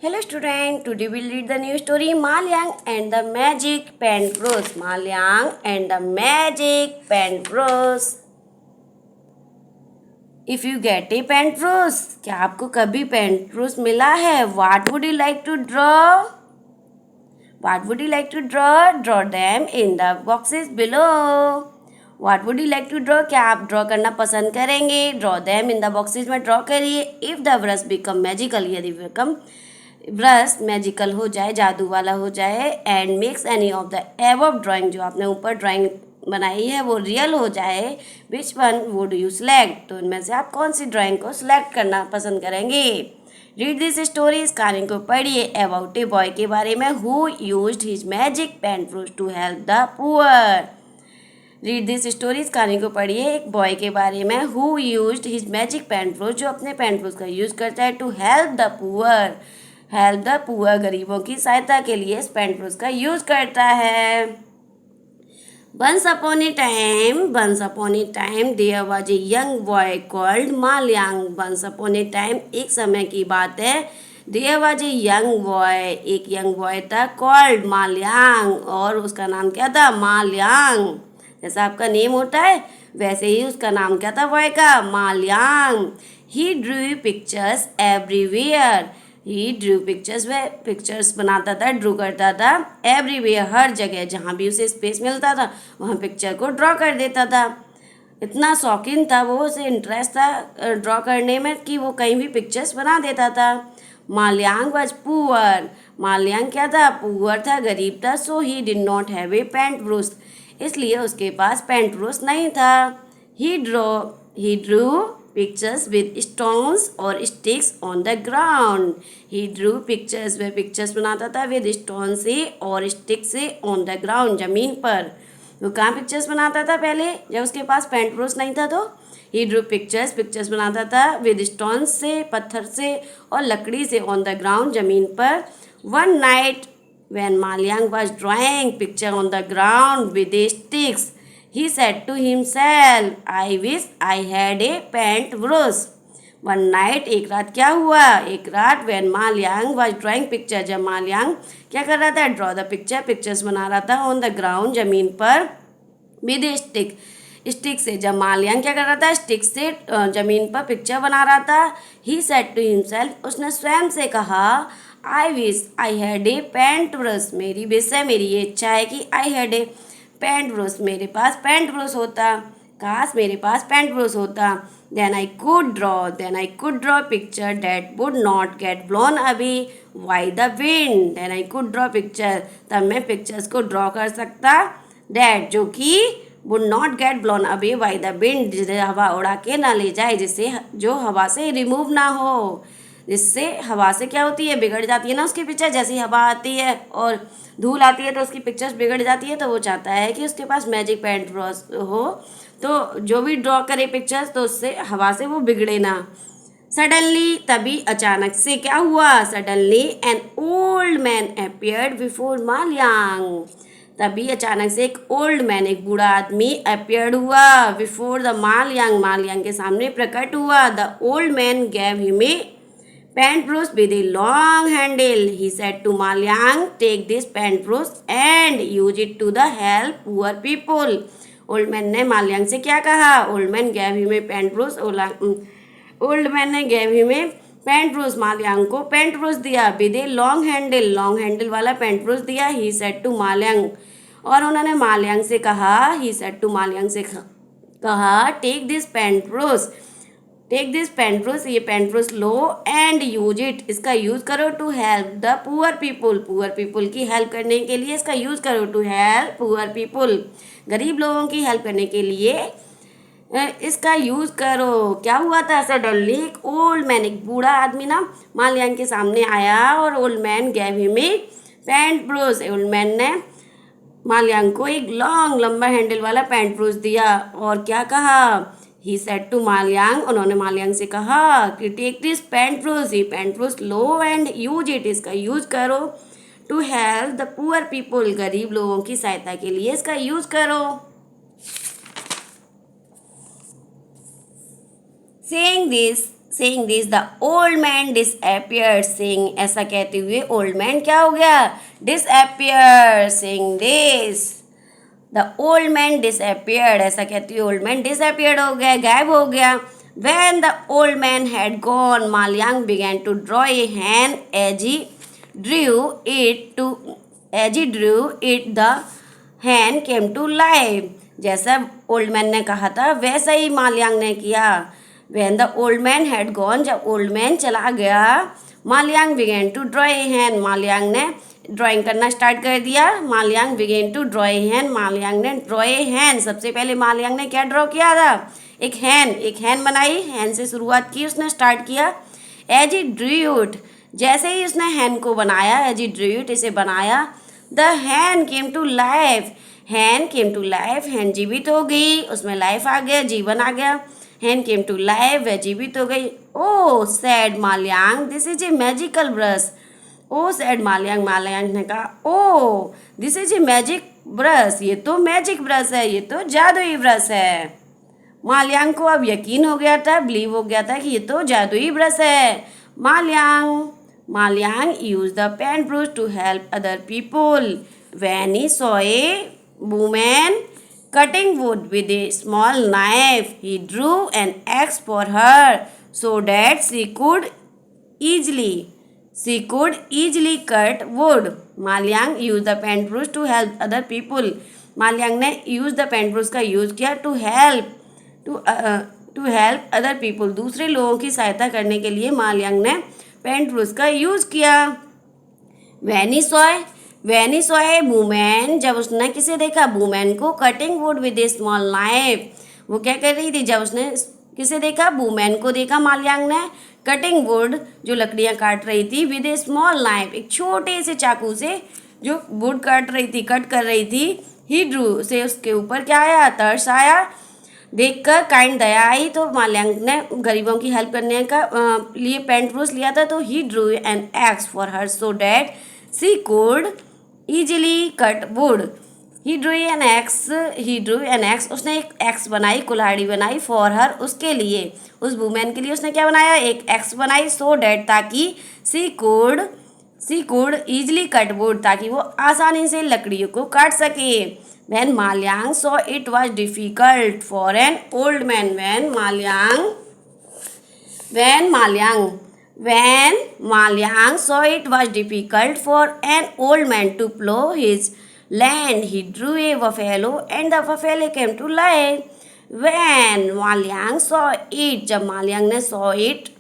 Hello student, today we'll read the new story Malyang and the Magic Pen Brush. Malyang and the Magic Pen Brush. If you get a pen brush, क्या आपको कभी pen brush मिला है? What would you like to draw? What would you like to draw? Draw them in the boxes below. What would you like to draw? क्या आप draw करना पसंद करेंगे? Draw them in the boxes में draw करिए. If the brush become magical, यदि become brush magical हो जाए, जादू वाला हो जाए, and makes any of the above drawing, जो आपने ऊपर ड्राइंग बनाई है वो रियल हो जाए, which one would you select, तो इनमें से आप कौन सी ड्राइंग को सिलेक्ट करना पसंद करेंगे? रीड दिस स्टोरी, इस कहानी को पढ़िए अबाउट ए बॉय के बारे में who used his magic pen brush to help the poor. Read this story, इस कहानी को पढ़िए एक बॉय के बारे में who used his magic pen brush, जो अपने पेन ब्रश का यूज करता है, to help the poor, help the poor, गरीबों की सहायता के लिए इस पेन ब्रश का यूज करता है। Once upon a time, there was a young boy called Malyang. Once upon a time, एक समय की बात है, there was a young boy, एक young boy था called Malyang, और उसका नाम क्या था? Malyang। जैसा आपका नेम होता है वैसे ही उसका नाम क्या था बॉय का? Malyang। He drew pictures everywhere. He Drew pictures, वह पिक्चर्स बनाता था, ड्रू करता था एवरीवेयर, हर जगह जहाँ भी उसे स्पेस मिलता था वहाँ पिक्चर को ड्रॉ कर देता था। इतना शौकीन था वो, उसे इंटरेस्ट था ड्रॉ करने में कि वो कहीं भी पिक्चर्स बना देता था। माल्यां वाज पुअर, माल्यां क्या था? पुअर था, गरीब था। So he did not have a paint brush, इसलिए उसके पास पेंट ब्रश नहीं था। He drew pictures with stones or sticks on the ground. He drew pictures, वह पिक्चर्स बनाता था with stone से और स्टिक से on the ground, जमीन पर। वो कहाँ पिक्चर्स बनाता था पहले जब उसके पास पेंट ब्रश नहीं था? तो he drew पिक्चर्स बनाता था with stones से, पत्थर से और लकड़ी से on the ground, जमीन पर। One night when Malyang was drawing picture on the ground with the sticks, he said to himself, I wish I had a paint brush. One night, एक रात क्या हुआ? एक रात when Malyang was drawing picture, जब माल्यां क्या कर रहा था? ड्रॉ द पिक्चर, पिक्चर्स बना रहा था on the ground, जमीन पर, with a stick, स्टिक से। जब माल्यां क्या कर रहा था? स्टिक से जमीन पर पिक्चर बना रहा था। he said to himself, उसने स्वयं से कहा, I wish I had a paint brush, मेरी विश है, मेरी ये इच्छा है कि I had a paint brush, मेरे पास पेंट ब्रश होता, काश मेरे पास पेंट ब्रश होता। Then I could draw picture that would not get blown away by the wind. Then I could draw picture, तब मैं पिक्चर्स को ड्रॉ कर सकता, दैट जो कि would not get blown away by the wind, जिसे हवा उड़ा के ना ले जाए, जिससे जो हवा से रिमूव ना हो, जिससे हवा से क्या होती है? बिगड़ जाती है ना उसकी पिक्चर, जैसी हवा आती है और धूल आती है तो उसकी पिक्चर्स बिगड़ जाती है। तो वो चाहता है कि उसके पास मैजिक पेंट ब्रश हो, तो जो भी ड्रॉ करे पिक्चर्स तो उससे हवा से वो बिगड़े ना। सडनली, तभी अचानक से क्या हुआ? Suddenly an old man appeared before Maliang, तभी अचानक से एक ओल्ड मैन, एक बूढ़ा आदमी अपीयर्ड हुआ बिफोर द माल्यां, माल्यां के सामने प्रकट हुआ। The old man gave him A paint brush with a long handle. He said to Malyang, take this paint brush and use it to the help poor people. Old man ने Maliang से क्या कहा? Old man gave him a paint brush, old man ने gave him a paint brush, Maliang को paint brush दिया, with a long handle वाला paint brush दिया। He said to माल्यां, और उन्होंने माल्यां से कहा, ही सेड टू माल्यां से कहा, टेक दिस पेंट ब्रश, ये पेंट ब्रश लो, एंड यूज इट, इसका यूज करो, to help the poor people की हेल्प करने के लिए इसका यूज करो, टू हेल्प पुअर पीपुल, गरीब लोगों की हेल्प करने के लिए इसका यूज करो। क्या हुआ था? सडनली एक ओल्ड मैन, एक बूढ़ा आदमी ना माल्यां के सामने आया, और old man gave him a paint brush, old man ने माल्यां को एक लॉन्ग, लंबा हैंडल वाला पेंट ब्रश दिया, और क्या कहा? ही सेड टू माल्यां, उन्होंने माल्यां से कहा कि टेक दिस पेंट ब्रश, ये पेंट ब्रश लो, एंड यूज इट, इसका यूज करो, to help the poor people, गरीब लोगों की सहायता के लिए इसका यूज करो। Saying this, the old man disappeared. Saying ऐसा कहते हुए old man क्या हो गया? Disappear. Saying this, the old man disappeared. ऐसा कहते हुए old man disappeared हो गया, गायब हो गया. When the old man had gone, Malyang began to draw a hand. As he drew it, the hand came to life. जैसा old man ने कहा था वैसा ही मालयांग ने किया. When the old man had gone, जब ओल्ड मैन चला गया, मालयांग began to draw a hand. मालयांग ने ड्राइंग करना स्टार्ट कर दिया. मालयांग began to draw a hand. मालयांग ने draw a hand. सबसे पहले मालयांग ने क्या ड्रॉ किया था? एक हैंड बनाई. हैंड से शुरुआत की, उसने स्टार्ट किया. As he drew it, जैसे ही उसने हैंड को बनाया, as he drew it, इसे बनाया, the hand came to life. Hand came to life. Hand जीवित हो गई, उसमें लाइफ आ गया, जीवन आ गया. हैंड केम टू लाइफ, वह जीवित हो गई. Oh said Maliang, this is a magical brush. Oh said Maliang, Maliang ने कहा oh this is a magic brush, ये तो मैजिक ब्रश है, ये तो जादुई ब्रश है. मालयांग को अब यकीन हो गया था, बिलीव हो गया था कि ये तो जादुई ब्रश है. Maliang use the paint brush to help other people. When he saw a woman cutting wood with a small knife, he drew an axe for her so that she could easily cut wood. Malyang used the paint brush to help other people. मालयांग ने use the paint brush का use किया to help other people. दूसरे लोगों की सहायता करने के लिए मालयांग ने पेंट ब्रश का यूज किया. When he saw a woman, जब उसने किसे देखा? वुमेन को. Cutting would with A small knife, वो क्या कर रही थी? जब उसने किसे देखा? वुमेन को देखा मालयांग ने. कटिंग वुड, जो लकड़ियाँ काट रही थी, विद ए स्मॉल नाइफ, एक छोटे से चाकू से जो वुड कट कर रही थी. ही ड्रू, से उसके ऊपर क्या आया? तरस आया. देखकर काइंड दया आई, तो मालयांग ने गरीबों की हेल्प करने का लिए पेंट ब्रश लिया था. तो he drew an axe for her so that she could easily cut wood. He drew an axe. उसने एक एक्स बनाई, कुल्हाड़ी बनाई. फॉर हर, उसके लिए, उस वुमेन के लिए उसने क्या बनाया? एक एक्स बनाई. सो डैट, ताकि सी कुड ईजिली कट वुड, ताकि वो आसानी से लकड़ियों को काट सके. When Malyang saw it was difficult for an old man. When Malyang saw it was difficult for an old man to plow his land, he drew a buffalo and the buffalo came to life. When Malyang saw it, जब मालयांग ने saw it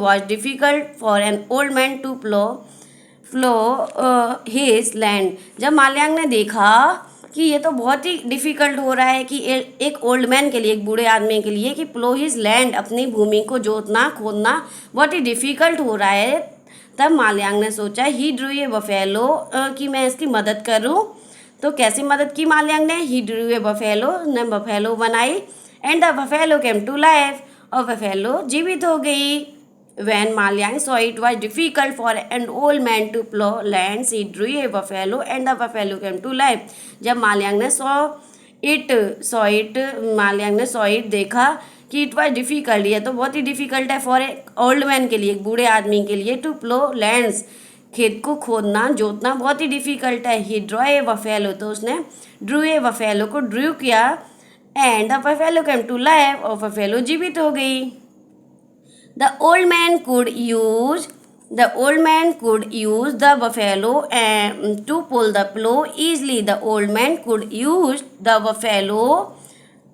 was difficult for an old man to plow his land, जब मालयांग ने देखा कि ये तो बहुत ही difficult हो रहा है कि एक ओल्ड मैन के लिए, एक बूढ़े आदमी के लिए, कि प्लो हिज लैंड, अपनी भूमि को जोतना खोदना बहुत ही डिफ़िकल्ट हो रहा है. तब मालयांग ने सोचा ही ड्रू ए बफेलो, कि मैं इसकी मदद करूं. तो कैसे मदद की मालयांग ने? ही ड्रू ए बफेलो, ने बफेलो बनाई. And the buffalo came to life, और बफेलो जीवित हो गई. When Malyang saw it was difficult for an old man to plow lands, he drew a buffalo and the buffalo came to life. जब मालयांग ने मालयांग ने saw it देखा कि it was difficult, ये तो बहुत ही डिफ़िकल्ट है for एक ओल्ड मैन के लिए, एक बूढ़े आदमी के लिए, to plow lands, खेत को खोदना, जोतना बहुत ही डिफ़िकल्ट है. He drew a buffalo, तो उसने drew a buffalo को ड्रू किया. and the buffalo came to life, और buffalo जीवित हो गई. The old man could use the buffalo to pull the plow easily. The old man could use the buffalo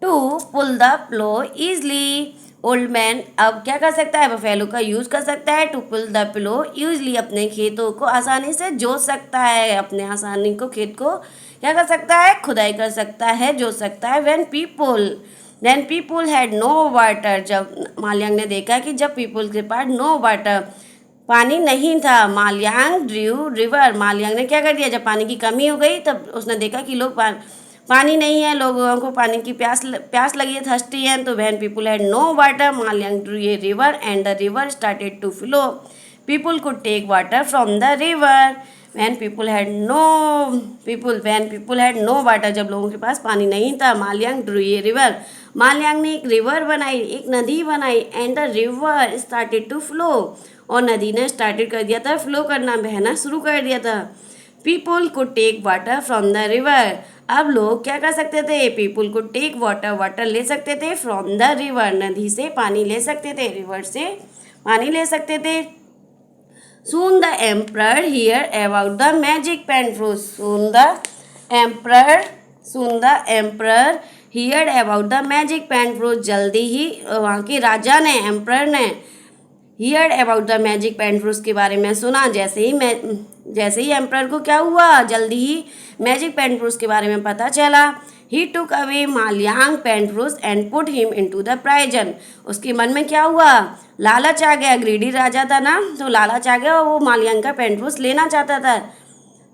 to pull the plow easily. Old man अब क्या कर सकता है? Buffalo का यूज़ कर सकता है. To pull the plough usually, अपने खेतों को आसानी से जोत सकता है. अपने आसानी को, खेत को क्या कर सकता है? खुदाई कर सकता है, जोत सकता है. When people had no water, जब मालयांग ने देखा कि जब पीपल के पास no water, पानी नहीं था. मालयांग ड्रू रिवर, मालयांग ने क्या कर दिया? जब पानी की कमी हो गई, तब उसने देखा कि लोग पानी नहीं है, लोगों को पानी की प्यास लगी है, थर्स्टी है. तो when people had no water, Maliang drew a river and the river started to flow. People could take water from the river. when people had no water, जब लोगों के पास पानी नहीं था, मालयांग ड्रू ए रिवर, माल्याङ ने एक रिवर बनाई, एक नदी बनाई, and the river started to flow, और नदी ने स्टार्टेड कर दिया था फ्लो करना, बहना शुरू कर दिया था। पीपुल को take water from the river, अब लोग क्या कर सकते थे, पीपुल को टेक वाटर, वाटर ले सकते थे फ्रॉम द रिवर, नदी से पानी ले सकते थे, रिवर से पानी ले सकते थे। Soon the emperor hear about the magic pen fruit. Soon the emperor heard about the magic pen fruit. जल्दी ही वहाँ के राजा ने, एम्प्रर ने heard about the magic pen fruit के बारे में सुना। जैसे ही एम्प्रर को क्या हुआ, जल्दी ही मैजिक पेन फ्रूट्स के बारे में पता चला। He took away Maliang pen fruits and put him into the prison. उसके मन में क्या हुआ, लालच आ गया, ग्रीडी राजा था ना, तो लालच आ गया, वो माल्याङ का पेन फ्रूट्स लेना चाहता था।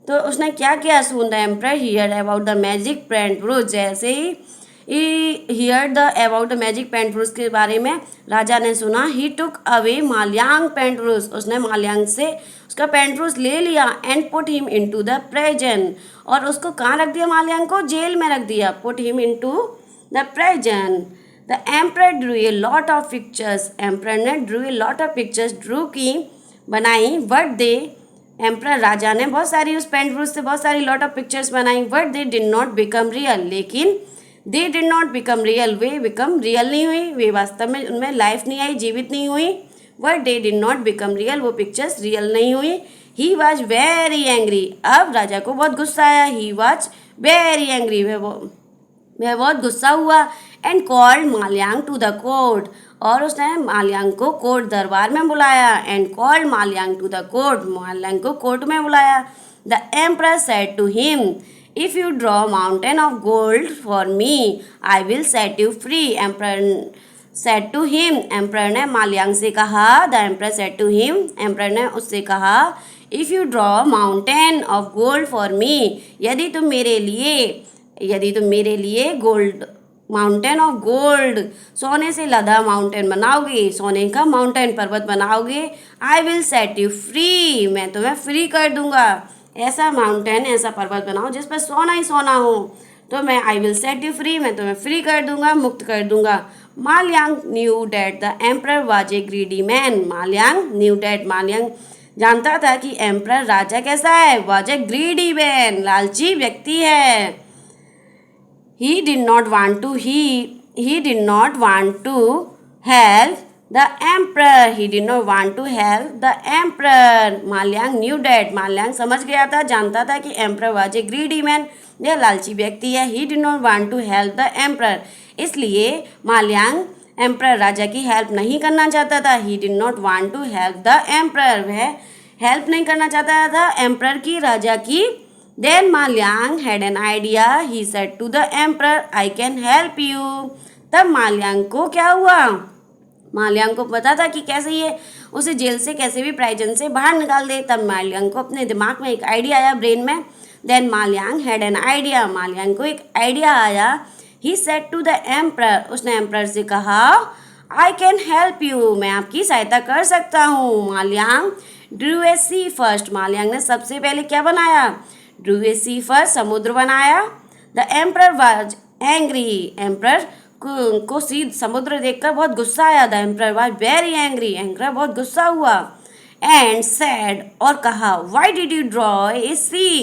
तो उसने क्या किया, soon the emperor heard about the magic pen fruits, जैसे ही heard the about the magic pen fruits के बारे में राजा ने सुना, he took away Maliang pen fruits, उसने माल्याङ से उसका पेन फ्रूट्स ले लिया, and put him into the prison, और उसको कहाँ रख दिया, माल्याङ को जेल में रख दिया, put him into the prison. The emperor drew a lot of pictures, emperor ने drew a lot of pictures, drew की बनाई, but they एम्प्रर राजा ने बहुत सारी उस पेन फ्रूट से बहुत सारी लॉट ऑफ पिक्चर्स बनाई, but they did not become real, लेकिन they did not become real, वे बिकम रियल नहीं हुई, वे वास्तव में उनमें लाइफ नहीं आई, जीवित नहीं हुई। But they did not become real, वो पिक्चर्स रियल नहीं हुई। ही वॉज वेरी एंग्री, अब राजा को बहुत गुस्सा आया, ही वॉज वेरी एंग्री, वह बहुत गुस्सा हुआ। And called Maliang to the court, और उसने माल्याङ को कोर्ट दरबार में बुलाया। And called Maliang to the court, Maliang को कोर्ट में बुलाया। The emperor said to him, if you draw mountain of gold for me I will set you free. Emperor said to him, emperor ने Maliang से कहा, the emperor said to him, emperor ने उससे कहा, if you draw mountain of gold for मी, यदि तुम मेरे लिए गोल्ड, माउंटेन ऑफ गोल्ड, सोने से लदा माउंटेन बनाओगे, सोने का माउंटेन पर्वत बनाओगे, आई विल सेट यू फ्री, मैं तुम्हें फ्री कर दूंगा। ऐसा माउंटेन, ऐसा पर्वत बनाओ जिस पर सोना ही सोना हो, तो मैं I will set you free, मैं तुम्हें फ्री कर दूंगा, मुक्त कर दूंगा। Maliang knew that the emperor was a greedy man, Maliang knew that, Maliang जानता था कि एम्प्रर राजा कैसा है, वाज ए ग्रीडी मैन, लालची व्यक्ति है। He did not want to help the emperor. He did not want to help the emperor. माल्याङ knew that, माल्याङ समझ गया था, जानता था कि emperor was a greedy man, यह लालची व्यक्ति है। He did not want to help the emperor, इसलिए माल्याङ emperor राजा की हेल्प नहीं करना चाहता था। He did not want to help the emperor, वह हेल्प नहीं करना चाहता था emperor की, राजा की। Then माल्याङ had an idea. He said to the emperor, I can help you. तब माल्याङ को क्या हुआ, माल्याङ को पता था कि कैसे ये उसे जेल से कैसे भी प्राइजन से बाहर निकाल दे। तब माल्याङ को अपने दिमाग में एक आइडिया आया, ब्रेन में। Then माल्याङ had an idea. माल्याङ को एक आइडिया आया। He said to the emperor, उसने एम्प्रर से कहा, I can help you, मैं आपकी सहायता कर सकता हूँ। माल्याङ drew a sea first. माल्याङ ने सबसे पहले क्या बनाया, drew a sea first, समुद्र बनाया। The emperor was angry. Emperor को समुद्र देखकर बहुत गुस्सा आया। The emperor was very angry. Emperor बहुत गुस्सा हुआ। And said, और कहा, Why did you draw a sea?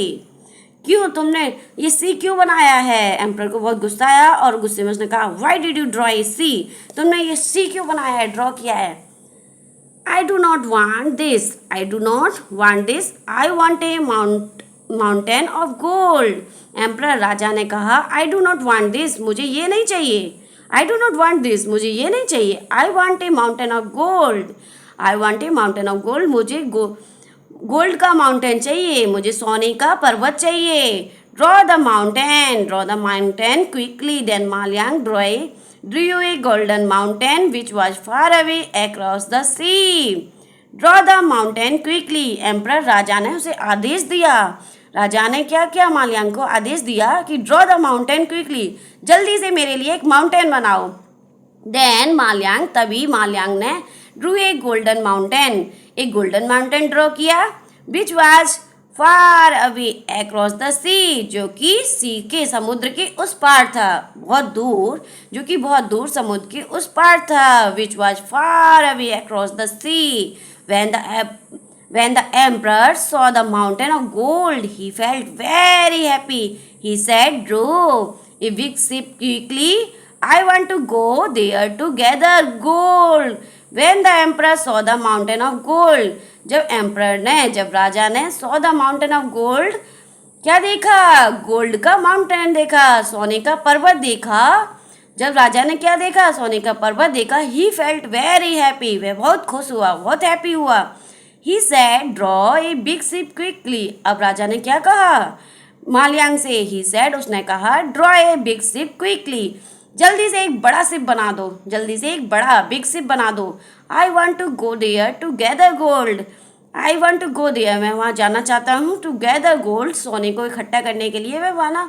क्यों तुमने ये सी क्यों बनाया है। एम्प्रर को बहुत गुस्सा आया और गुस्से में उसने कहा, Why did you draw a sea? तुमने ये सी क्यों बनाया है, ड्रॉ किया है। I do not want this. I do not want this. I want a mountain of gold. Emperor राजा ने कहा, I do not want this, मुझे ये नहीं चाहिए। I do not want this, मुझे ये नहीं चाहिए। I want a mountain of gold, I want a mountain of gold, मुझे गोल्ड का माउंटेन चाहिए, मुझे सोने का पर्वत चाहिए। Draw the mountain quickly. Then Maliang drew a golden mountain which was far away across the sea. Draw the mountain quickly. Emperor राजा ने उसे आदेश दिया। राजा ने क्या किया, माल्याङ को आदेश दिया कि ड्रॉ द माउंटेन क्विकली, जल्दी से मेरे लिए एक माउंटेन बनाओ। देन माल्याङ, तभी माल्याङ ने ड्रू ए गोल्डन माउंटेन, एक गोल्डन माउंटेन ड्रॉ किया, which was far away across the sea, जो कि सी के समुद्र के उस पार था, बहुत दूर, जो कि बहुत दूर समुद्र के उस पार था, which was far away across the sea. When the When the emperor saw the mountain of gold, he felt very happy. He said, "Draw a big ship quickly. I want to go there to gather gold." When the emperor saw the mountain of gold, जब राजा ने saw the mountain of gold, क्या देखा? Gold का mountain देखा, सोने का पर्वत देखा। जब राजा ने क्या देखा? सोने का पर्वत देखा। ही फेल्ट वेरी हैप्पी, वह बहुत खुश हुआ, बहुत हैप्पी हुआ। He said, draw a big ship quickly. अब राजा ने क्या कहा मालयांग से? ही सेड, उसने कहा, draw a big ship quickly, जल्दी से एक बड़ा शिप बना दो, जल्दी से एक बड़ा बिग शिप बना दो। I want to go there to gather gold. I want to go there, मैं वहाँ जाना चाहता हूँ। टू गैदर गोल्ड, सोने को इकट्ठा करने के लिए। वह वहाँ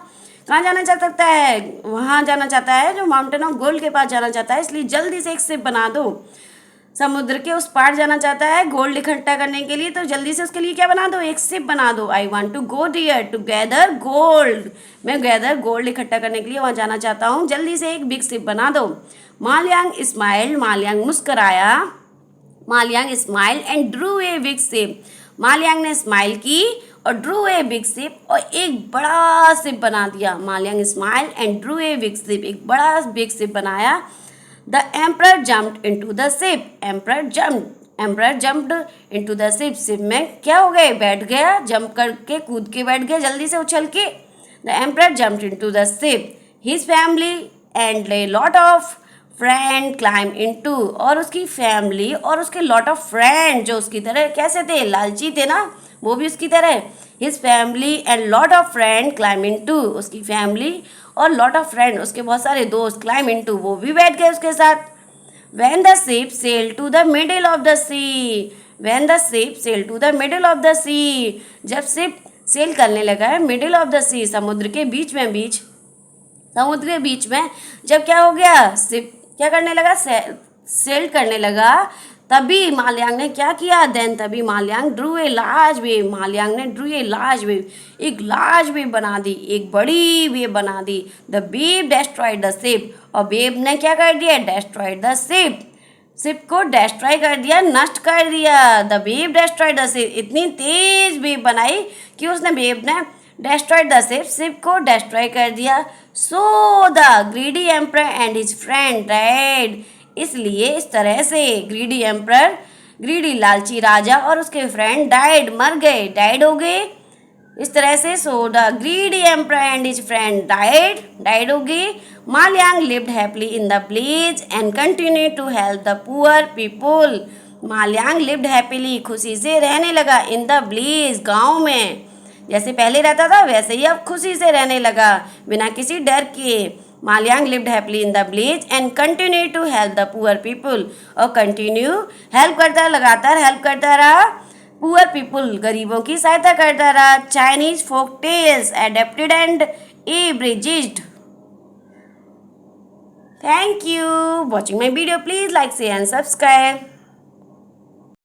कहाँ जाना चाह सकता है? वहाँ जाना चाहता है जो माउंटेन ऑफ गोल्ड के पास जाना चाहता है, इसलिए जल्दी से एक शिप बना दो। समुद्र के उस पार जाना चाहता है गोल्ड इकट्ठा करने के लिए, तो जल्दी से उसके लिए क्या बना दो? एक शिप बना दो। I want to go there to gather gold, मैं गैदर गोल्ड इकट्ठा करने के लिए वहाँ जाना चाहता हूँ, जल्दी से एक बिग शिप बना दो। मालयांग स्माइल, मालयांग मुस्कराया। Maliang smile and drew a big ship, Maliang ने स्माइल की और ड्रू ए बिग शिप, और एक बड़ा शिप बना दिया। Maliang smile and drew a big ship, एक बड़ा बिग शिप बनाया। The emperor jumped into the ship, emperor jumped into the ship, ship में क्या हो गए? बैठ गया, जंप करके कूद के बैठ गया, जल्दी से उछल के। The emperor jumped into the ship, his family and a lot of friend climb into, और उसकी फैमिली और उसके लॉट ऑफ फ्रेंड, जो उसकी तरह कैसे थे? लालची थे ना, वो भी उसकी तरह। His family and lot of friend climb into, उसकी फैमिली और लॉट ऑफ फ्रेंड, उसके बहुत सारे दोस्त, क्लाइम इनटू, वो भी बैठ गए उसके साथ। When the ship sailed to the middle of the sea, when the ship sailed to the middle of the sea, जब शिप सेल करने लगा है मिडिल ऑफ द सी, समुद्र के बीच में, समुद्र के बीच में जब क्या हो गया? शिप क्या करने लगा? सेल करने लगा। तभी मालयांग ने क्या किया? देन तभी Maliang drew a large wave, Maliang ने ड्रू ए लार्ज वेव, एक लार्ज वेव बना दी, एक बड़ी वेव बना दी। The wave destroyed the ship, और वेव ने क्या कर दिया? डेस्ट्रॉयड द शिप, शिप को डेस्ट्रॉय कर दिया, नष्ट कर दिया। The wave destroyed the ship, इतनी तेज वेव बनाई कि उसने वेव ने डेस्ट्रॉयड द शिप, शिप को डेस्ट्रॉय कर दिया। So the greedy emperor and his friend died, इसलिए इस तरह से ग्रीडी एम्परर, ग्रीडी लालची राजा और उसके फ्रेंड डाइड, मर गए, डाइड हो गए इस तरह से। So the greedy emperor and his friend died हो गए। Maliang lived happily in the village and continue to help the poor people, Maliang lived happily, खुशी से रहने लगा, इन द विलेज, गाँव में, जैसे पहले रहता था वैसे ही अब खुशी से रहने लगा, बिना किसी डर के। Maliang lived happily in the village and continue to help the poor people, और कंटिन्यू हेल्प करता, लगातार हेल्प करता रहा पुअर पीपल, गरीबों की सहायता करता रहा। Chinese folk tales adapted and abridged. Thank you watching my video, please like share and subscribe.